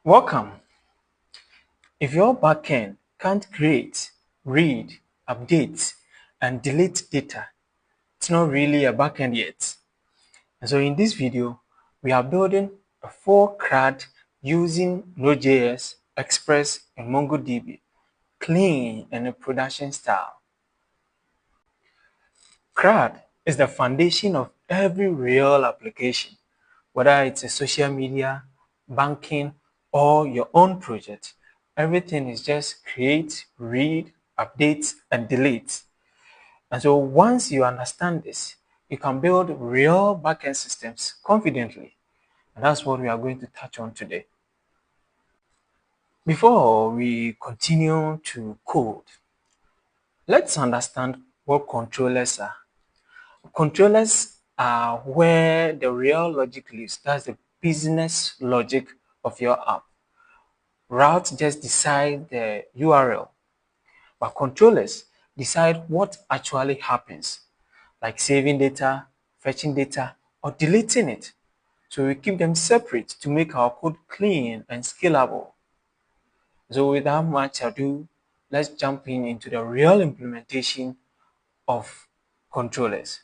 Welcome. If your backend can't create, read, update, and delete data, it's not really a backend yet. And so in this video, we are building a full CRUD using Node.js, Express, and MongoDB, clean and a production style. CRUD is the foundation of every real application, whether it's a social media, banking, or your own project. Everything is just create, read, update, and delete. And so once you understand this, you can build real backend systems confidently. And that's what we are going to touch on today. Before we continue to code, let's understand what controllers are. Controllers are where the real logic lives. That's the business logic of your app. Routes just decide the URL, but controllers decide what actually happens, like saving data, fetching data, or deleting it. So we keep them separate to make our code clean and scalable. So without much ado, let's jump into the real implementation of controllers.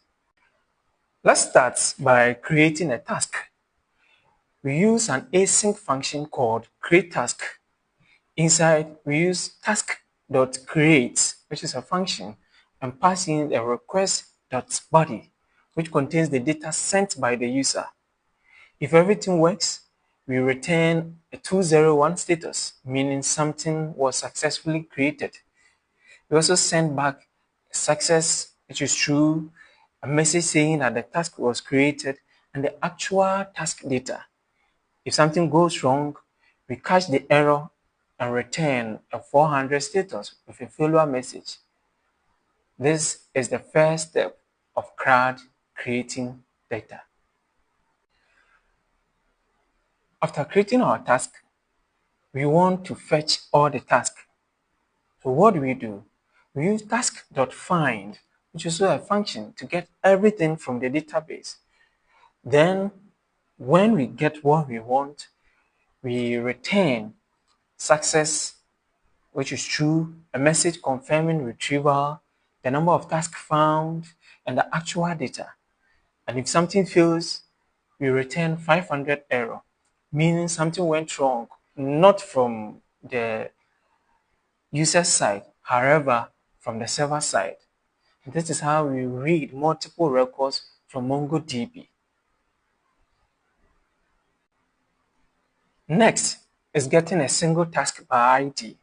Let's start by creating a task. We use an async function called createTask. Inside, we use task.create, which is a function, and pass in a request.body, which contains the data sent by the user. If everything works, we return a 201 status, meaning something was successfully created. We also send back a success, which is true, a message saying that the task was created, and the actual task data. If something goes wrong, we catch the error and return a 400 status with a failure message. This is the first step of CRUD creating data. After creating our task, we want to fetch all the tasks. So what do? We use task.find, which is also a function to get everything from the database. Then, when we get what we want, we return success, which is true, a message confirming retrieval, the number of tasks found, and the actual data. And if something fails, we return 500 error, meaning something went wrong, not from the user side, however, from the server side. And this is how we read multiple records from MongoDB. Next is getting a single task by ID.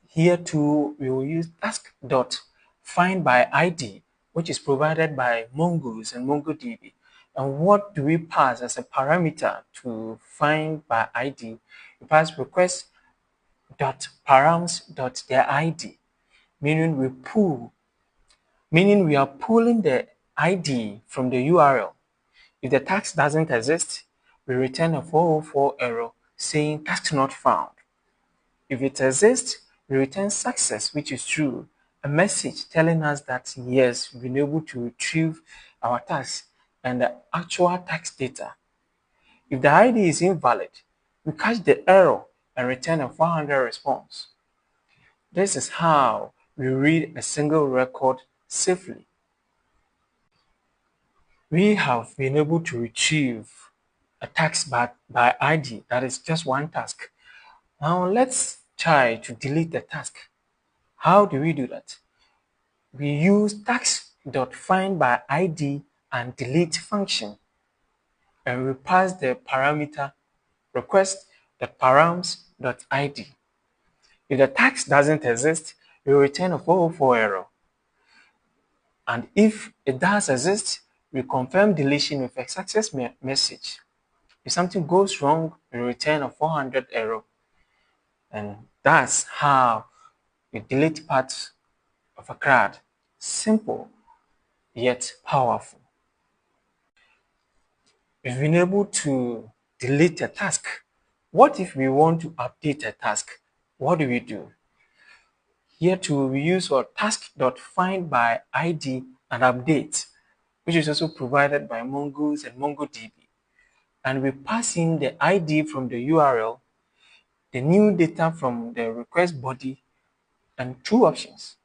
Here too, we will use task.findById, which is provided by Mongoose and MongoDB. And what do we pass as a parameter to find by ID? We pass request.params.their meaning we are pulling the ID from the URL. If the task doesn't exist, we return a 404 error saying task not found. If it exists, we return success, which is true, a message telling us that yes, we've been able to retrieve our task and the actual task data. If the ID is invalid, we catch the error and return a 400 response. This is how we read a single record safely. We have been able to retrieve a task by ID, that is just one task. Now let's try to delete the task. How do we do that? We use task.findById and delete function, and we pass the parameter request.params.id. If the task doesn't exist, we return a 404 error. And if it does exist, we confirm deletion with a success message. If something goes wrong, we return a 400 error. And that's how we delete parts of a CRUD. Simple, yet powerful. We've been able to delete a task. What if we want to update a task? What do? Here too, we use our task.findById and update, which is also provided by Mongoose and MongoDB. And we pass in the ID from the URL the new data from the request body, and two options.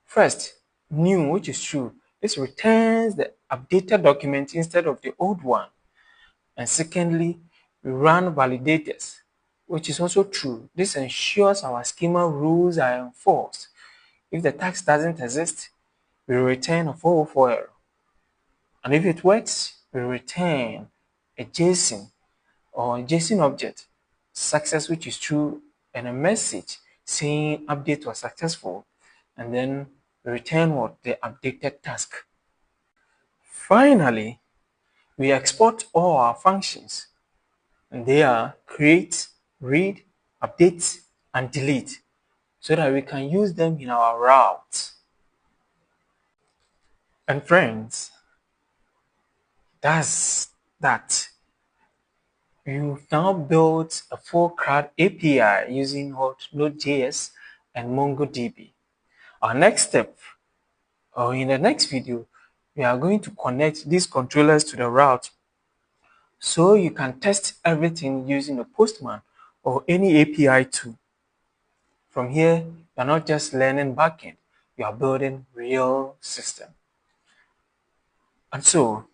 First, new, which is true. This returns the updated document instead of the old one. And secondly, we run validators, which is also true. This ensures our schema rules are enforced. If the task doesn't exist, we return a 404 error. And if it works, we return a JSON or a JSON object, success, which is true, and a message saying update was successful, and then return what the updated task. Finally, we export all our functions, and they are create, read, update, and delete, so that we can use them in our routes. And friends, that's that. You've now built a full CRUD API using Node.js and MongoDB. Our next step, or in the next video, we are going to connect these controllers to the route so you can test everything using a Postman or any API tool. From here, you're not just learning backend, you are building real system. And so,